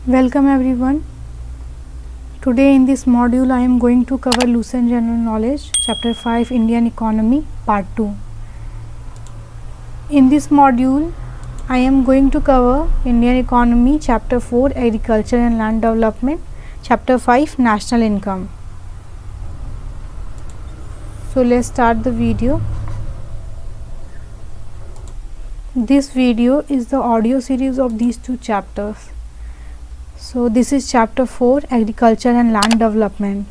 Welcome everyone. Today in this module I am going to cover Lucent General Knowledge Chapter 5 Indian Economy Part 2. In this module I am going to cover Indian Economy Chapter 4 Agriculture and Land Development, Chapter 5 National Income. So let's start the video. This video is the audio series of these two chapters. So this is chapter 4 Agriculture and Land Development.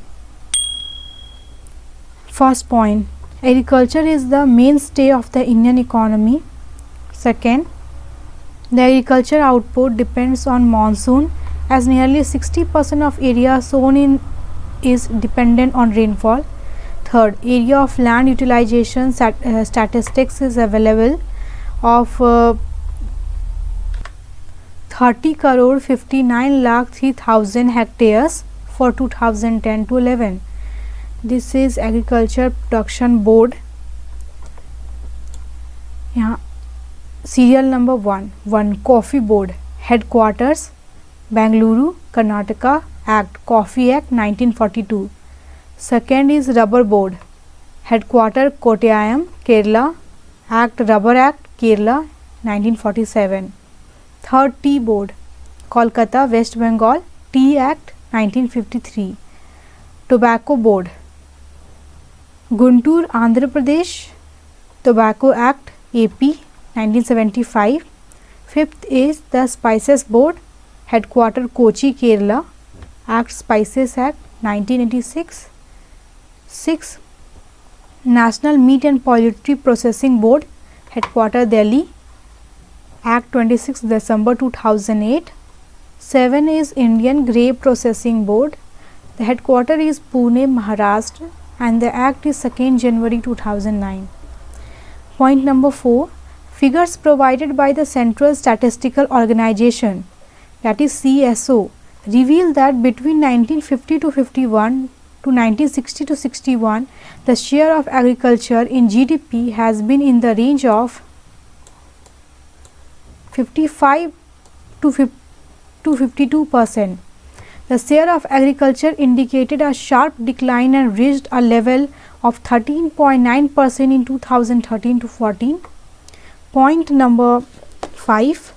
First point, agriculture is the mainstay of the Indian economy. Second, the agriculture output depends on monsoon as nearly 60% of area sown in is dependent on rainfall. Third, area of land utilization statistics is available of 30 crore 59 lakh 3000 hectares for 2010 to 11. This is Agriculture Production Board. Yeah. Serial number 1 Coffee Board, Headquarters Bengaluru, Karnataka, Act Coffee Act 1942. Second is Rubber Board, Headquarter Kottayam, Kerala, Act Rubber Act Kerala 1947. Third, Tea Board, Kolkata, West Bengal, Tea Act 1953. Tobacco Board, Guntur, Andhra Pradesh, Tobacco Act AP 1975. Fifth is the Spices Board, Headquarter Kochi, Kerala, Act Spices Act 1986. Sixth, National Meat and Poultry Processing Board, Headquarter Delhi, Act 26 December 2008. 7 is Indian Grape Processing Board. The headquarter is Pune, Maharashtra, and the Act is 2nd January 2009. Point number 4. Figures provided by the Central Statistical Organization, that is CSO, reveal that between 1950 to 51 to 1960 to 61, the share of agriculture in GDP has been in the range of 55 to 52%. The share of agriculture indicated a sharp decline and reached a level of 13.9% in 2013 to 14. Point number 5.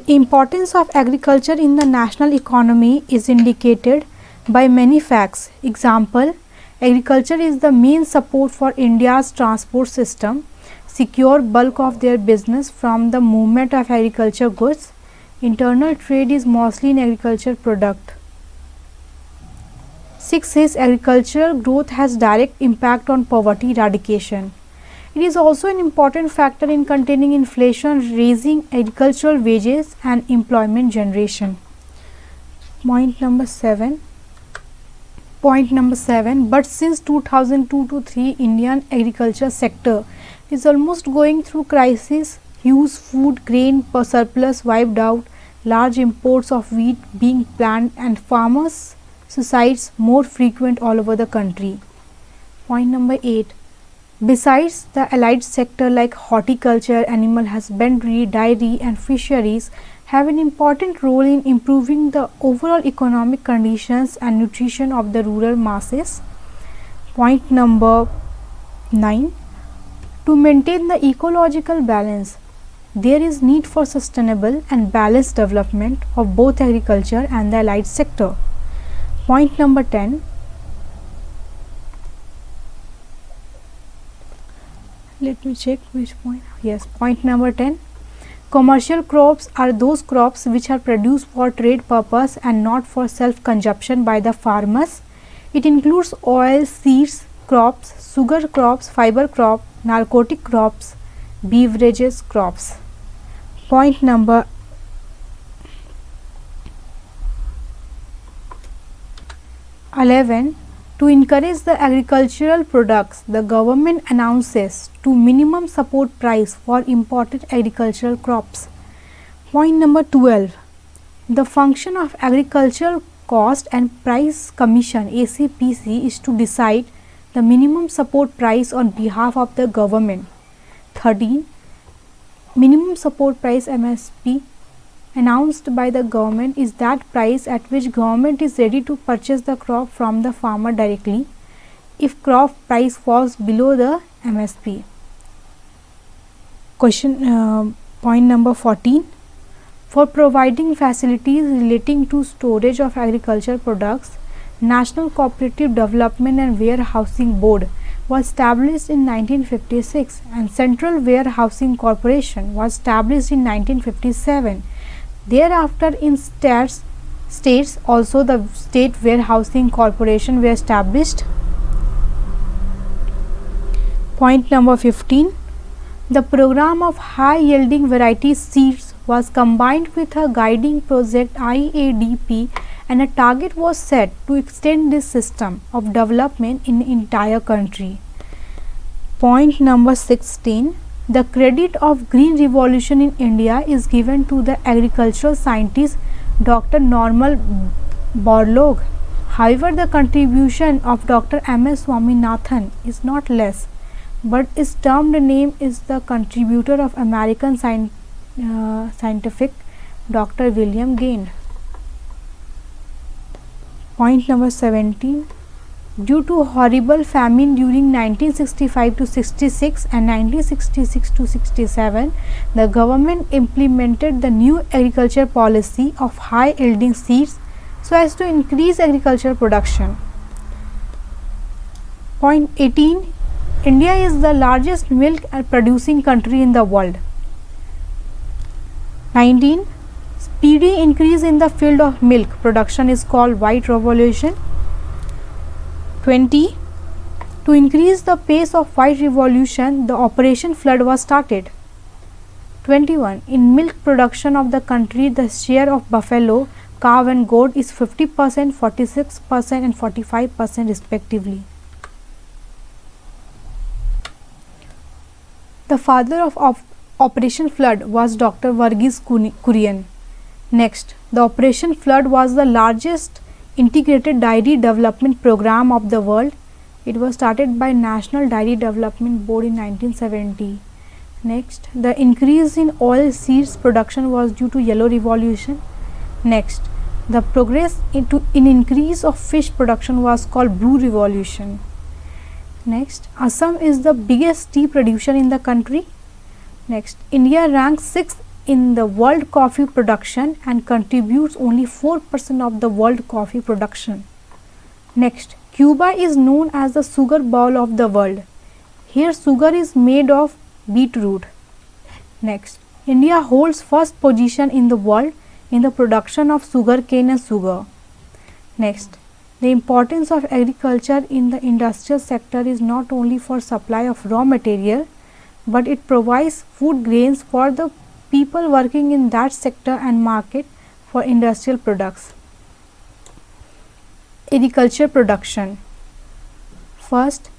Importance of agriculture in the national economy is indicated by many facts. Example, agriculture is the main support for India's transport system, secure bulk of their business from the movement of agriculture goods. Internal trade is mostly in agriculture product. 6 is agricultural growth has direct impact on poverty eradication. It is also an important factor in containing inflation, raising agricultural wages and employment generation. Point number 7. But since 2002 to 3, Indian agriculture sector is almost going through crisis. Huge food grain surplus wiped out, large imports of wheat being planned, and farmers' suicides more frequent all over the country. Point number 8. Besides the allied sector like horticulture, animal husbandry, dairy and fisheries have an important role in improving the overall economic conditions and nutrition of the rural masses. Point number 9. To maintain the ecological balance, there is need for sustainable and balanced development of both agriculture and the allied sector. Point number 10. Let me check which point. Yes, point number 10. Commercial crops are those crops which are produced for trade purpose and not for self-consumption by the farmers. It includes oil, seeds crops, sugar crops, fiber crop, narcotic crops, beverages crops. Point number 11. To encourage the agricultural products, the government announces to minimum support price for imported agricultural crops. Point number 12. The function of Agricultural Cost and Price Commission ACPC is to decide the minimum support price on behalf of the government. 13. Minimum support price MSP announced by the government is that price at which government is ready to purchase the crop from the farmer directly if crop price falls below the MSP. Point number 14. For providing facilities relating to storage of agricultural products, National Cooperative Development and Warehousing Board was established in 1956 and Central Warehousing Corporation was established in 1957. Thereafter in states also the State Warehousing Corporation were established. Point number 15. The program of high yielding variety seeds was combined with a guiding project IADP and a target was set to extend this system of development in the entire country. Point number 16. The credit of Green Revolution in India is given to the agricultural scientist Dr. Normal Borlaug. However, the contribution of Dr. M.S. Swaminathan is not less, but his termed name is the contributor of American scientific Dr. William Gained. Point number 17. Due to horrible famine during 1965 to 66 and 1966 to 67, the government implemented the new agriculture policy of high yielding seeds so as to increase agricultural production. Point 18. India is the largest milk producing country in the world. 19. Speedy increase in the field of milk production is called White Revolution. 20. To increase the pace of White Revolution, the Operation Flood was started. 21. In milk production of the country, the share of buffalo, cow and goat is 50%, 46% and 45% respectively. The father of Operation Flood was Dr. Varghese Kurian. Next, the Operation Flood was the largest integrated dairy development program of the world. It was started by National Dairy Development Board in 1970. Next, the increase in oil seeds production was due to Yellow Revolution. Next, the progress in increase of fish production was called Blue Revolution. Next, Assam is the biggest tea producer in the country. Next, India ranks 6th in the world coffee production and contributes only 4% of the world coffee production. Next, Cuba is known as the sugar bowl of the world. Here sugar is made of beetroot. Next, India holds first position in the world in the production of sugar cane and sugar. Next, the importance of agriculture in the industrial sector is not only for supply of raw material, but it provides food grains for the people working in that sector and market for industrial products. Agriculture production. First,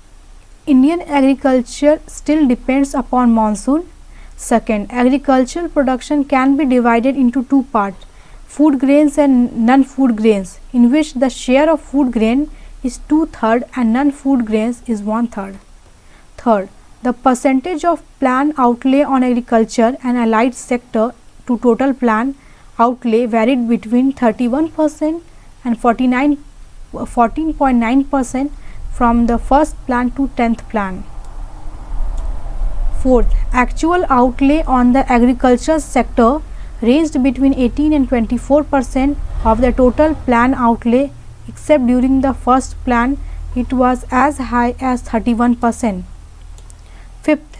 Indian agriculture still depends upon monsoon. Second, agricultural production can be divided into two parts, food grains and non-food grains, in which the share of food grain is 2/3 and non-food grains is 1/3. Third, the percentage of plan outlay on agriculture and allied sector to total plan outlay varied between 31% and 14.9% from the first plan to 10th plan. Fourth, actual outlay on the agriculture sector ranged between 18 and 24% of the total plan outlay, except during the first plan it was as high as 31%. Fifth,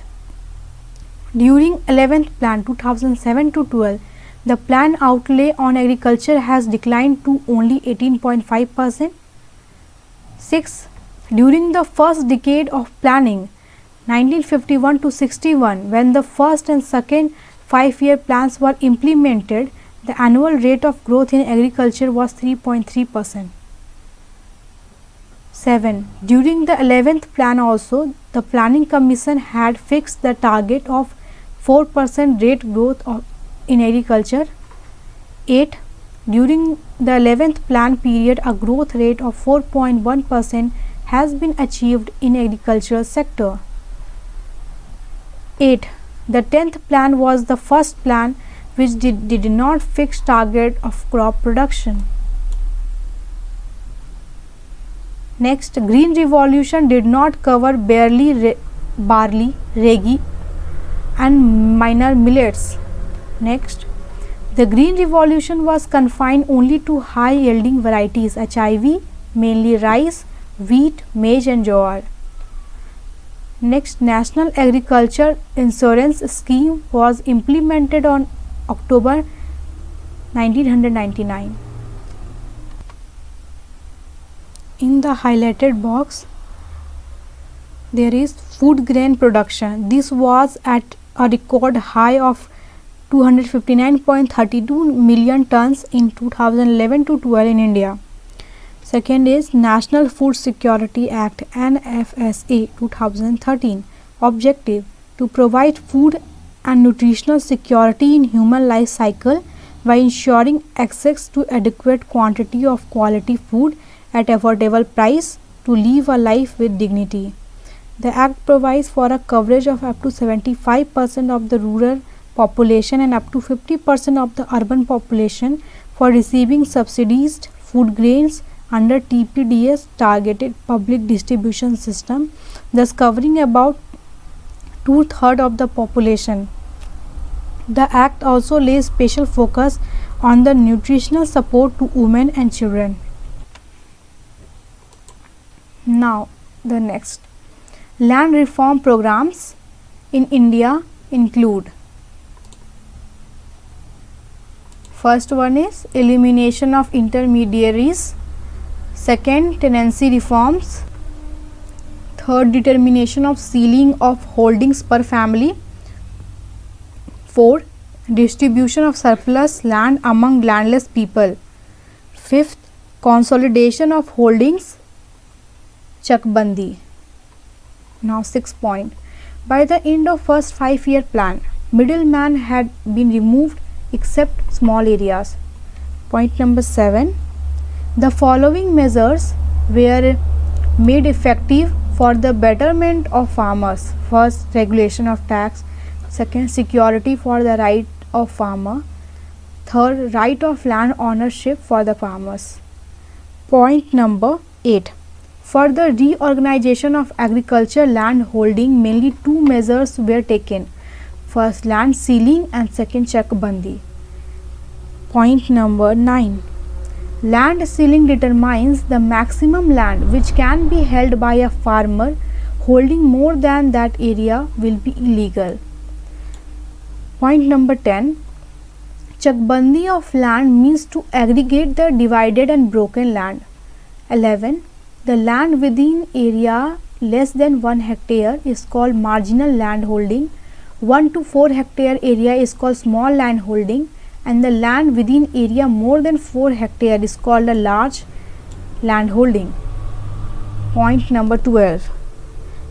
during 11th plan 2007 to 12, the plan outlay on agriculture has declined to only 18.5%. Sixth, during the first decade of planning 1951 to 61, when the first and second 5-year plans were implemented, the annual rate of growth in agriculture was 3.3%. 7. During the 11th plan also, the Planning Commission had fixed the target of 4% rate growth in agriculture. 8. During the 11th plan period, a growth rate of 4.1% has been achieved in agricultural sector. 8. The 10th plan was the first plan which did not fix target of crop production. Next, Green Revolution did not cover barley, ragi and minor millets. Next, the Green Revolution was confined only to high-yielding varieties HIV, mainly rice, wheat, maize and jowar. Next, National Agriculture Insurance Scheme was implemented on October 1999. In the highlighted box, there is food grain production. This was at a record high of 259.32 million tons in 2011 to 12 in India. Second is National Food Security Act NFSA 2013. Objective: to provide food and nutritional security in human life cycle by ensuring access to adequate quantity of quality food at affordable price to live a life with dignity. The Act provides for a coverage of up to 75% of the rural population and up to 50% of the urban population for receiving subsidized food grains under TPDS targeted public distribution system, thus covering about 2/3 of the population. The Act also lays special focus on the nutritional support to women and children. Now, the next. Land reform programs in India include: first one is elimination of intermediaries, second tenancy reforms, third determination of ceiling of holdings per family, fourth distribution of surplus land among landless people, fifth consolidation of holdings, Chakbandi. Now 6th point. By the end of first 5-year plan, middleman had been removed except small areas. Point number 7. The following measures were made effective for the betterment of farmers. First, regulation of tax. Second, security for the right of farmer. Third, right of land ownership for the farmers. Point number 8. For the reorganization of agriculture land holding, mainly two measures were taken. First, land ceiling and second, Chakbandi. Point number 9. Land ceiling determines the maximum land which can be held by a farmer. Holding more than that area will be illegal. Point number 10. Chakbandi of land means to aggregate the divided and broken land. 11. The land within area less than 1 hectare is called marginal land holding. 1 to 4 hectare area is called small land holding, and the land within area more than 4 hectare is called a large land holding. Point number 12.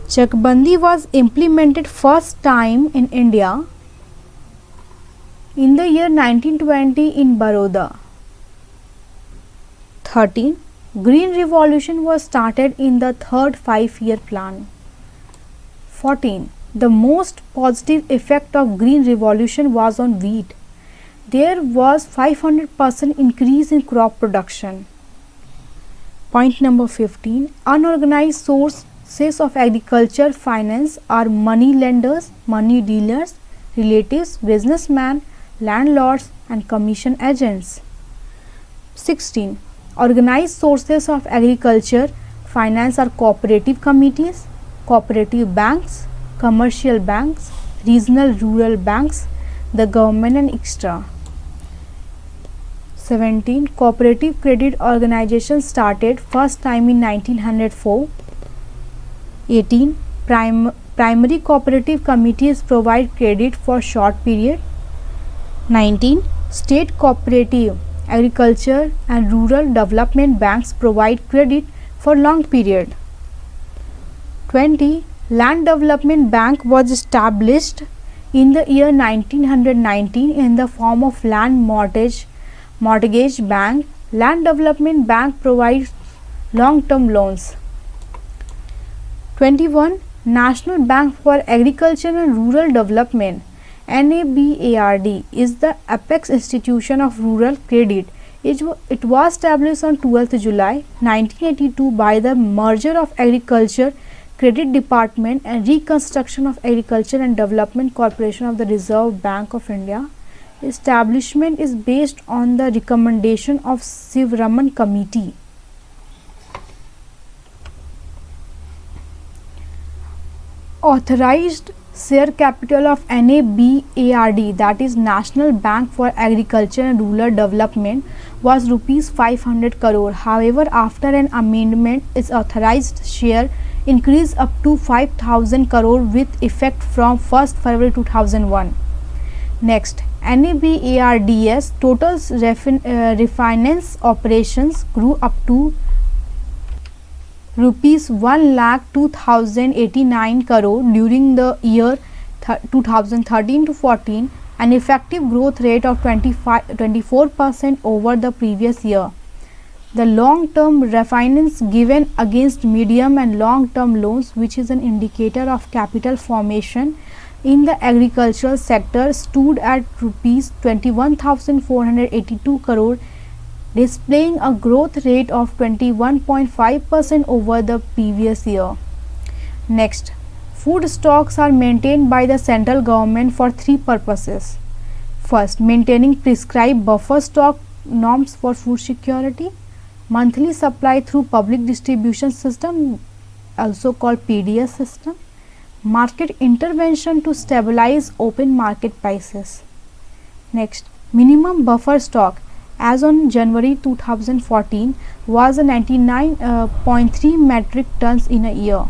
Chakbandi was implemented first time in India in the year 1920 in Baroda. 13. Green Revolution was started in the third 5-year plan. 14. The most positive effect of Green Revolution was on wheat. There was 500% increase in crop production. Point number 15. Unorganized sources of agriculture finance are money lenders, money dealers, relatives, businessmen, landlords and commission agents. 16. Organized sources of agriculture finance are cooperative committees, cooperative banks, commercial banks, regional rural banks, the government and extra. 17. Cooperative credit organizations started first time in 1904. 18. Primary cooperative committees provide credit for short period. 19. State cooperative agriculture and rural development banks provide credit for long period. 20. Land Development Bank was established in the year 1919 in the form of land mortgage bank. Land Development Bank provides long-term loans. 21. National Bank for Agriculture and Rural Development NABARD is the apex institution of rural credit. It was established on 12th July 1982 by the merger of Agriculture Credit Department and Reconstruction of Agriculture and Development Corporation of the Reserve Bank of India. Establishment is based on the recommendation of Sivaraman Committee. Authorized share capital of NABARD, that is National Bank for Agriculture and Rural Development, was rupees 500 crore. However, after an amendment, its authorized share increased up to 5,000 crore with effect from 1st February 2001. Next, NABARD's total refinance operations grew up to rupees 1,02,089 crore during the year 2013 to 14, an effective growth rate of 24% over the previous year. The long-term refinance given against medium and long-term loans, which is an indicator of capital formation in the agricultural sector, stood at rupees 21,482 crore, displaying a growth rate of 21.5% over the previous year. Next, food stocks are maintained by the central government for three purposes. First, maintaining prescribed buffer stock norms for food security, monthly supply through public distribution system, also called PDS system, market intervention to stabilize open market prices. Next, minimum buffer stock as on January 2014 was 99.3 metric tons in a year.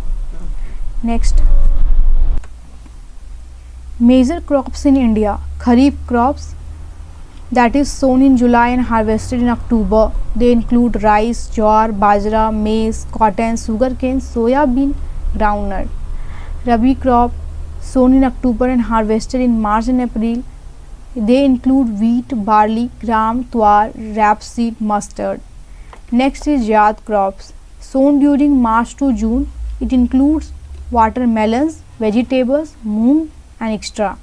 Next, major crops in India. Kharif crops, that is sown in July and harvested in October. They include rice, jowar, bajra, maize, cotton, sugarcane, soya bean, groundnut. Rabi crop, sown in October and harvested in March and April. They include wheat, barley, gram, twar, rapeseed, mustard. Next is Zaid crops, sown during March to June. It includes watermelons, vegetables, moong and extra.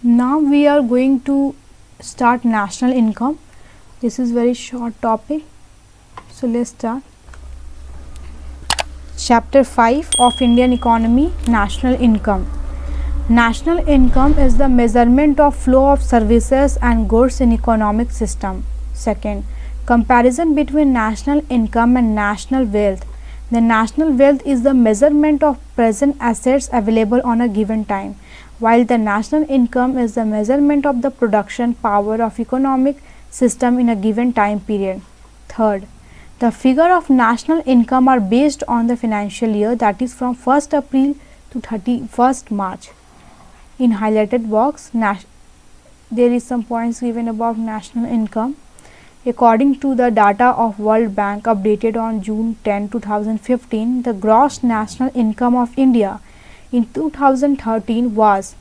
Now we are going to start national income. This is very short topic, so let's start. Chapter 5 of Indian economy, national income. National income is the measurement of flow of services and goods in economic system. Second, comparison between national income and national wealth. The national wealth is the measurement of present assets available on a given time, while the national income is the measurement of the production power of economic system in a given time period. Third, the figure of national income are based on the financial year, that is from 1st April to 31st March. In highlighted box, there is some points given about national income. According to the data of World Bank updated on June 10, 2015, the gross national income of India in 2013 was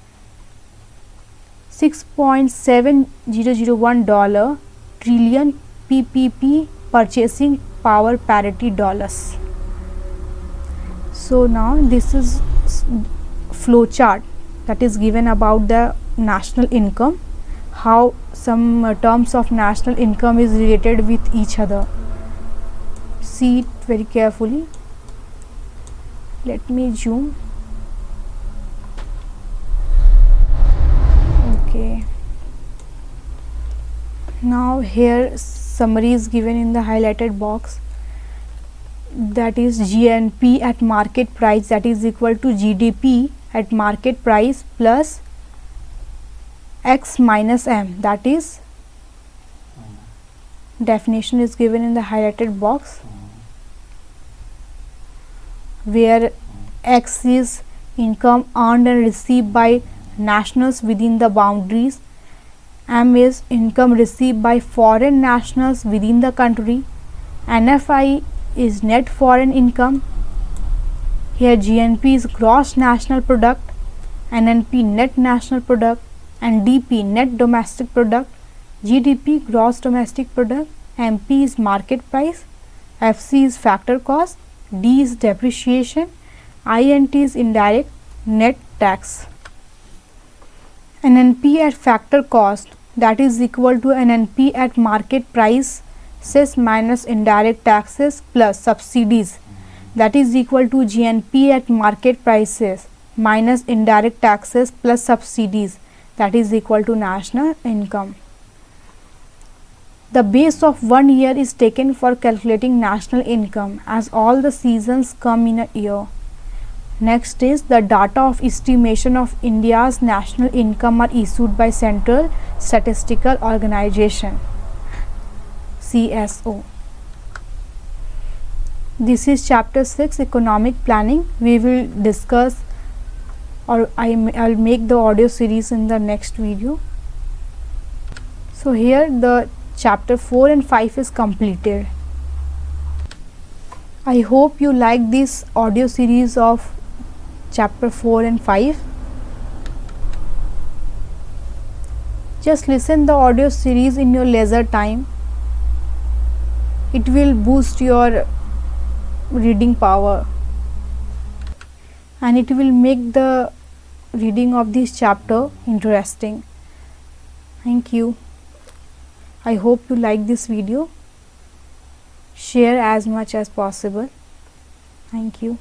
$6.7001 trillion PPP purchasing power parity dollars. So now this is flow chart that is given about the national income, how some terms of national income is related with each other. See it very carefully. Let me zoom. Okay, now here summary is given in the highlighted box, that is GNP at market price, that is equal to GDP at market price plus X minus M, that is definition is given in the highlighted box, where X is income earned and received by nationals within the boundaries, M is income received by foreign nationals within the country, NFI is net foreign income, here GNP is gross national product, NNP net national product, and DP net domestic product, GDP gross domestic product, MP is market price, FC is factor cost, D is depreciation, INT is indirect net tax. NNP at factor cost, that is equal to NNP at market price cess minus indirect taxes plus subsidies, that is equal to GNP at market prices minus indirect taxes plus subsidies, that is equal to national income. The base of 1 year is taken for calculating national income as all the seasons come in a year. Next is the data of estimation of India's national income are issued by Central Statistical Organization CSO. This is chapter 6 economic planning. We will discuss, or I'll make the audio series in the next video. So here the chapter 4 and 5 is completed. I hope you like this audio series of chapter 4 and 5. Just listen the audio series in your leisure time. It will boost your reading power and it will make the reading of this chapter interesting. Thank you. I hope you like this video. Share as much as possible. Thank you.